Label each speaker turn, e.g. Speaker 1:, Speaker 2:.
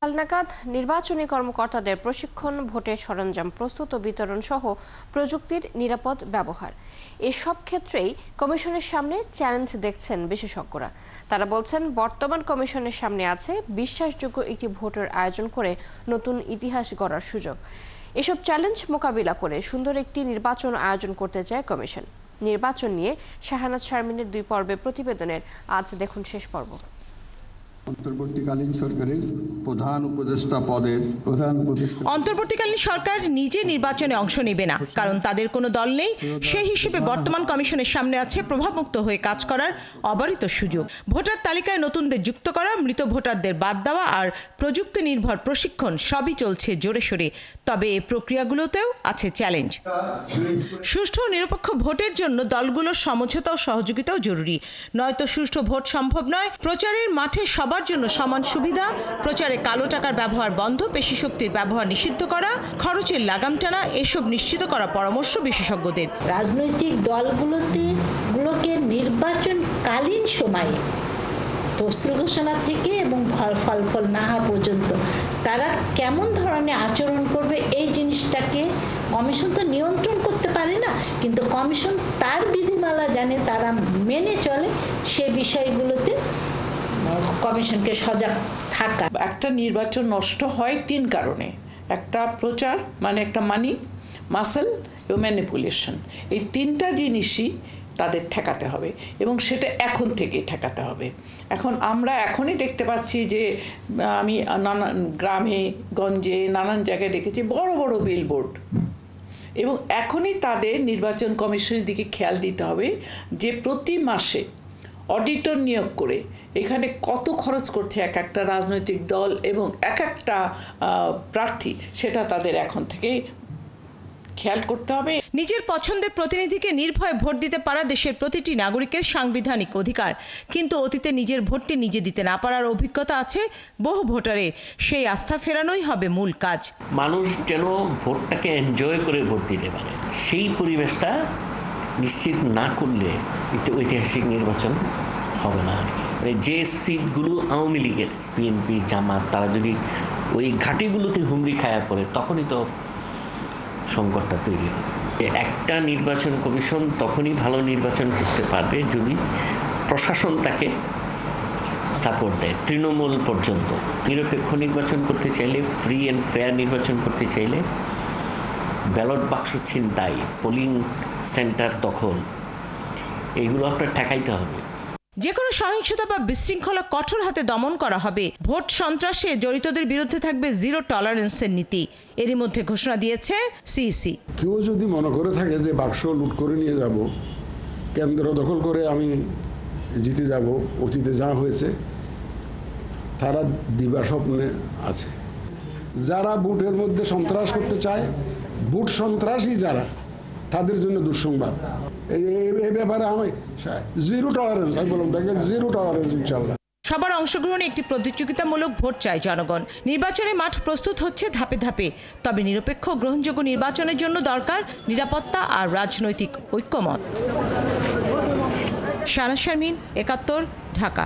Speaker 1: হালনাগাদ নির্বাচনী কর্মকর্তাদের প্রশিক্ষণ, ভোটের সরঞ্জাম প্রস্তুত ও বিতরণ সহ প্রযুক্তির নিরাপদ ব্যবহার এসব ক্ষেত্রেই কমিশনের সামনে চ্যালেঞ্জ দেখছেন বিশেষজ্ঞরা। তারা বলছেন, বর্তমান কমিশনের সামনে আছে বিশ্বাসযোগ্য একটি ভোটের আয়োজন করে নতুন ইতিহাস গড়ার সুযোগ। এসব চ্যালেঞ্জ মোকাবিলা করে সুন্দর একটি নির্বাচন আয়োজন করতে চায় কমিশন। নির্বাচন নিয়ে শাহানাজ শারমিনের 2 পর্বে প্রতিবেদনের আজ দেখুন শেষ পর্ব।
Speaker 2: অন্তর্বর্তীকালীন সরকারের প্রধান উপদেষ্টা পদের
Speaker 3: অন্তর্বর্তীকালীন সরকার নিজে নির্বাচনে অংশ নেবে না, কারণ তাদের কোনো দল নেই। সেই হিসেবে বর্তমান কমিশনের সামনে আছে প্রভাবমুক্ত হয়ে কাজ করার অবারিত সুযোগ। ভোটার তালিকায় নতুনদের যুক্ত করা, মৃত ভোটারদের বাদ দেওয়া আর প্রযুক্তি নির্ভর প্রশিক্ষণ সবই চলছে জোরে সোরে। তবে এই প্রক্রিয়াগুলোতেও আছে চ্যালেঞ্জ। সুষ্ঠু ও নিরপেক্ষ ভোটের জন্য দলগুলোর সমঝোতা ও সহযোগিতাও জরুরি, নয়তো সুষ্ঠু ভোট সম্ভব নয়। প্রচারের মাঠে সবার জন্য সমান সুবিধা, প্রচারে কালো টাকার ব্যবহার বন্ধ, পেশি শক্তির ব্যবহার নিষিদ্ধ করা, খরচের লাগাম টানা, এসব নিশ্চিত করা পরামর্শ বিশেষজ্ঞদের।
Speaker 4: রাজনৈতিক দলগুলোকে নির্বাচনকালীন সময়ে তফসিল ঘোষণা থেকে এবং ফলাফল না হওয়া পর্যন্ত তারা কেমন ধরনের আচরণ করবে, এই জিনিসটাকে কমিশন তো নিয়ন্ত্রণ করতে পারে না, কিন্তু কমিশন তার বিধিমালা জানে, তারা মেনে চলে। সে বিষয়গুলোতে কমিশনকে সজাগ থাকা।
Speaker 5: একটা নির্বাচন নষ্ট হয় 3 কারণে। একটা প্রচার, মানে একটা মানি, মাসেল এবং ম্যানিপুলেশন। এই 3টা জিনিসই তাদের ঠেকাতে হবে এবং সেটা এখন থেকে ঠেকাতে হবে। এখন আমরা এখনই দেখতে পাচ্ছি যে আমি নানান গ্রামে গঞ্জে নানান জায়গায় দেখেছি বড় বড় বিলবোর্ড, এবং এখনই তাদের নির্বাচন কমিশনের দিকে খেয়াল দিতে হবে যে প্রতি মাসে অডিটর নিয়োগ করে এখানে কত খরচ করছে এক একটা রাজনৈতিক দল এবং এক একটা প্রার্থী, সেটা তাদের এখন থেকেই খেয়াল করতে হবে।
Speaker 3: নিজের পছন্দের প্রতিনিধিকে নির্ভয়ে ভোট দিতে পারা দেশের প্রতিটি নাগরিকের সাংবিধানিক অধিকার, কিন্তু অতীতে নিজের ভোটটি নিজে দিতে না পারার অভিজ্ঞতা আছে বহু ভোটারের। সেই আস্থা ফেরানোই হবে মূল কাজ।
Speaker 6: মানুষ যেন ভোটটাকে এনজয় করে ভোট দিতে পারে, সেই পরিবেশটা নিশ্চিত না করলে ঐতিহাসিক নির্বাচন হবে না আর কি। যে সিটগুলো আওয়ামী লীগের, বিএনপি, জামাত, তারা যদি ওই ঘাটিগুলোতে হুমড়ি খায়া পড়ে, তখনই তো সংকটটা তৈরি হবে। একটা নির্বাচন কমিশন তখনই ভালো নির্বাচন করতে পারবে যদি প্রশাসন তাকে সাপোর্ট দেয় তৃণমূল পর্যন্ত। নিরপেক্ষ নির্বাচন করতে চাইলে, ফ্রি অ্যান্ড ফেয়ার নির্বাচন করতে চাইলে ব্যালট বাক্স ছিনতাই, পোলিং সেন্টার দখল, এইগুলো আপনার ঠেকাইতে হবে।
Speaker 3: যে কোনো সহিংসতা বা বিশৃঙ্খলা কঠোর হাতে দমন করা হবে। ভোট সন্ত্রাসে জড়িতদের বিরুদ্ধে থাকবে 0 টলারেন্সের নীতি, এরই মধ্যে ঘোষণা দিয়েছে সিইসি।
Speaker 2: কেউ যদি মনে করে থাকে যে বাক্স লুট করে নিয়ে যাব, কেন্দ্র দখল করে আমি জিতে যাব, অতীতে যা হয়েছে, তারা দিবা স্বপ্নে আছে। যারা ভোটের মধ্যে সন্ত্রাস করতে চায়, ভোট সন্ত্রাসী যারা, তাদের জন্য দুঃসংবাদ। এই ব্যাপারে আমি 0 টলারেন্স, আমি বললাম দেখেন 0 টলারেন্স ইনশাআল্লাহ।
Speaker 3: সবার অংশগ্রহণে একটি প্রতিযোগিতামূলক ভোট চায় জনগণ। নির্বাচনের মাঠ প্রস্তুত হচ্ছে ধাপে ধাপে, তবে নিরপেক্ষ গ্রহণযোগ্য নির্বাচনের জন্য দরকার নিরাপত্তা আর রাজনৈতিক ঐক্যমত। শাহানাজ শারমিন, 71, ঢাকা।